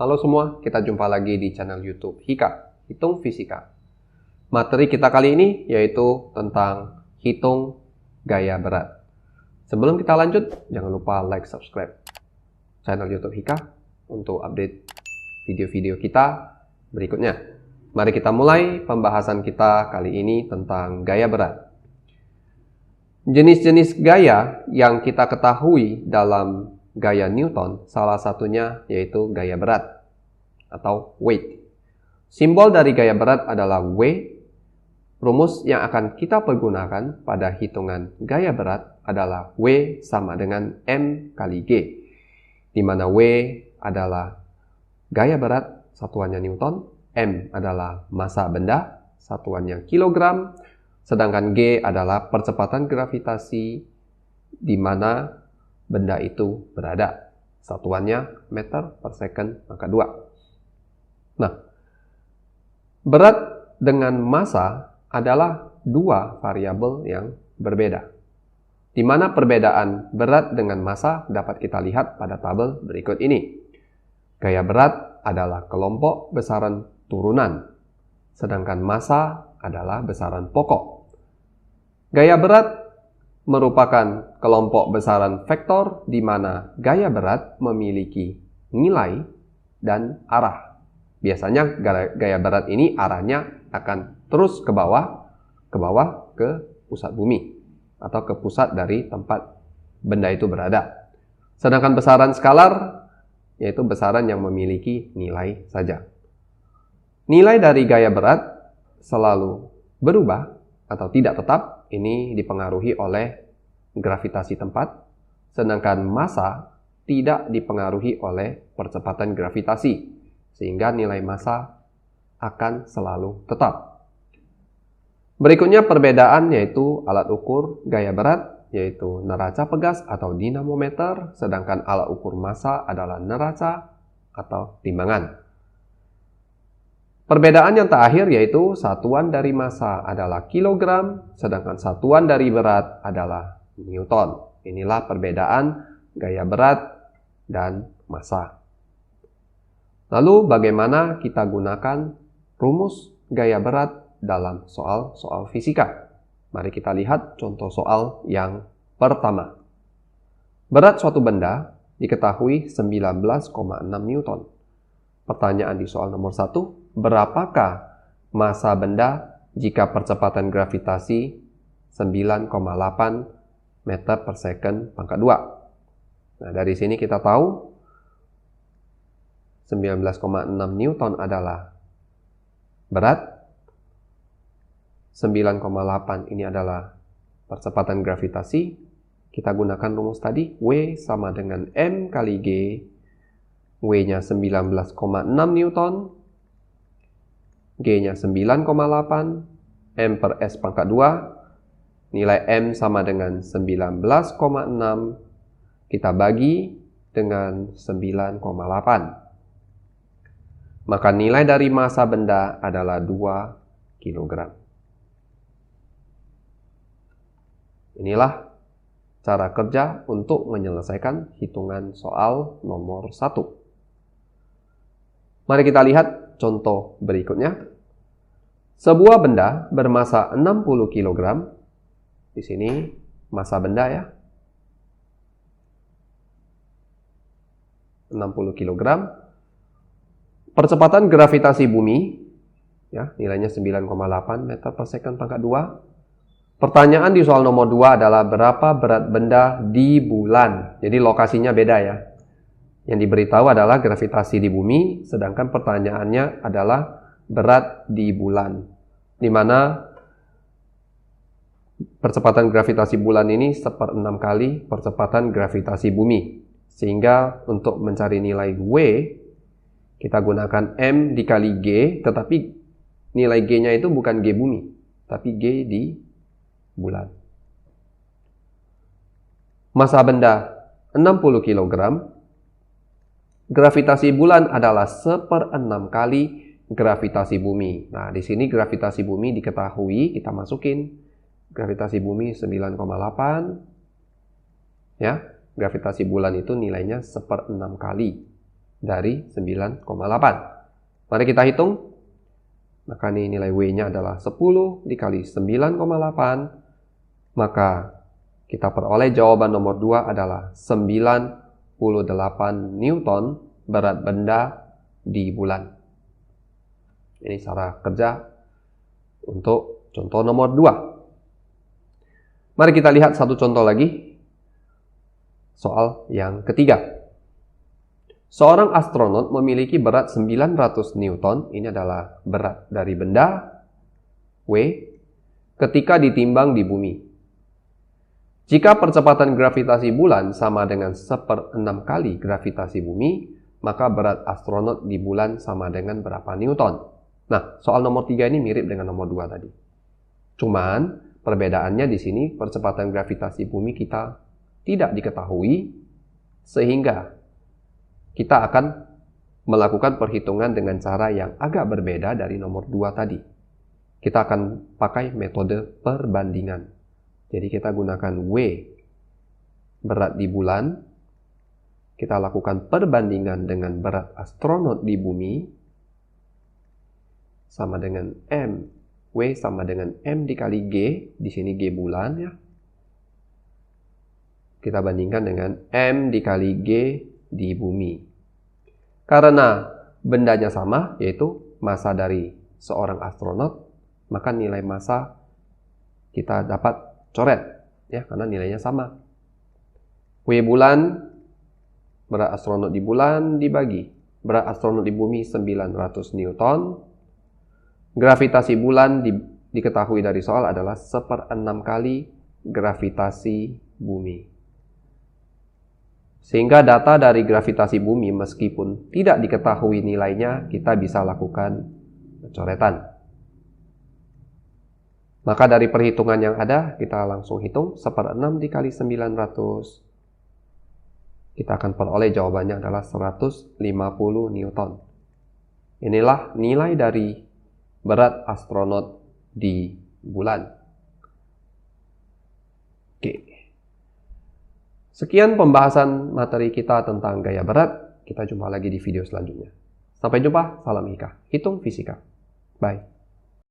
Halo semua, kita jumpa lagi di channel YouTube Hika, Hitung Fisika. Materi kita kali ini yaitu tentang hitung gaya berat. Sebelum kita lanjut, jangan lupa like, subscribe channel YouTube Hika untuk update video-video kita berikutnya. Mari kita mulai pembahasan kita kali ini tentang gaya berat. Jenis-jenis gaya yang kita ketahui dalam gaya Newton, salah satunya yaitu gaya berat atau weight. Simbol dari gaya berat adalah W. Rumus yang akan kita pergunakan pada hitungan gaya berat adalah W sama dengan M kali G, di mana W adalah gaya berat, satuannya Newton, M adalah massa benda, satuannya kilogram, sedangkan G adalah percepatan gravitasi di mana benda itu berada. Satuannya meter per second pangkat 2. Nah, berat dengan massa adalah dua variabel yang berbeda. Di mana perbedaan berat dengan massa dapat kita lihat pada tabel berikut ini. Gaya berat adalah kelompok besaran turunan, sedangkan massa adalah besaran pokok. Gaya berat merupakan kelompok besaran vektor di mana gaya berat memiliki nilai dan arah. Biasanya gaya berat ini arahnya akan terus ke bawah ke pusat bumi atau ke pusat dari tempat benda itu berada. Sedangkan besaran skalar yaitu besaran yang memiliki nilai saja. Nilai dari gaya berat selalu berubah atau tidak tetap. Ini dipengaruhi oleh gravitasi tempat, sedangkan massa tidak dipengaruhi oleh percepatan gravitasi, sehingga nilai massa akan selalu tetap. Berikutnya perbedaan yaitu alat ukur gaya berat, yaitu neraca pegas atau dinamometer, sedangkan alat ukur massa adalah neraca atau timbangan. Perbedaan yang terakhir yaitu satuan dari massa adalah kilogram, sedangkan satuan dari berat adalah newton. Inilah perbedaan gaya berat dan massa. Lalu bagaimana kita gunakan rumus gaya berat dalam soal-soal fisika? Mari kita lihat contoh soal yang pertama. Berat suatu benda diketahui 19,6 newton. Pertanyaan di soal nomor 1. Berapakah massa benda jika percepatan gravitasi 9,8 meter per second pangkat 2? Nah, dari sini kita tahu 19,6 newton adalah berat, 9,8 ini adalah percepatan gravitasi. Kita gunakan rumus tadi, W sama dengan M kali G. W-nya 19,6 newton, G-nya 9,8, M per S pangkat 2, nilai M sama dengan 19,6, kita bagi dengan 9,8. Maka nilai dari massa benda adalah 2 kg. Inilah cara kerja untuk menyelesaikan hitungan soal nomor 1. Mari kita lihat contoh berikutnya. Sebuah benda bermassa 60 kg. Di sini massa benda ya. 60 kg. Percepatan gravitasi bumi ya, nilainya 9,8 meter per second pangkat 2. Pertanyaan di soal nomor 2 adalah berapa berat benda di bulan. Jadi lokasinya beda ya. Yang diberitahu adalah gravitasi di bumi, sedangkan pertanyaannya adalah berat di bulan, di mana percepatan gravitasi bulan ini 1/6 kali percepatan gravitasi bumi. Sehingga untuk mencari nilai W, kita gunakan M dikali G, tetapi nilai G-nya itu bukan G bumi, tapi G di bulan. Massa benda 60 kg. Gravitasi bulan adalah 1/6 kali gravitasi bumi. Nah, di sini gravitasi bumi diketahui, kita masukin gravitasi bumi 9,8. Ya, gravitasi bulan itu nilainya 1/6 kali. dari 9,8. Mari kita hitung. Maka ini nilai W-nya adalah 10 dikali 9,8. Maka kita peroleh jawaban nomor 2 adalah 98 Newton berat benda di bulan. Ini cara kerja untuk contoh nomor 2. Mari kita lihat satu contoh lagi. Soal yang ketiga. Seorang astronot memiliki berat 900 Newton, ini adalah berat dari benda, W, ketika ditimbang di bumi. Jika percepatan gravitasi bulan sama dengan 1/6 kali gravitasi bumi, maka berat astronot di bulan sama dengan berapa Newton? Nah, soal nomor 3 ini mirip dengan nomor 2 tadi. Cuman, perbedaannya di sini percepatan gravitasi bumi kita tidak diketahui, sehingga kita akan melakukan perhitungan dengan cara yang agak berbeda dari nomor 2 tadi. Kita akan pakai metode perbandingan. Jadi kita gunakan W, berat di bulan. Kita lakukan perbandingan dengan berat astronot di bumi. Sama dengan M. W sama dengan M dikali G. Di sini G bulan ya. Kita bandingkan dengan M dikali G di bumi. Karena bendanya sama, yaitu massa dari seorang astronot, maka nilai massa kita dapat coret, ya, karena nilainya sama. W bulan, berat astronot di bulan dibagi berat astronot di bumi 900 Newton. Gravitasi bulan diketahui dari soal adalah 1/6 kali gravitasi bumi. Sehingga data dari gravitasi bumi meskipun tidak diketahui nilainya, kita bisa lakukan coretan. Maka dari perhitungan yang ada, kita langsung hitung 1/6 dikali 900. Kita akan peroleh jawabannya adalah 150 Newton. Inilah nilai dari berat astronot di bulan. Oke. Sekian pembahasan materi kita tentang gaya berat. Kita jumpa lagi di video selanjutnya. Sampai jumpa, salam Ika. Hitung fisika. Bye.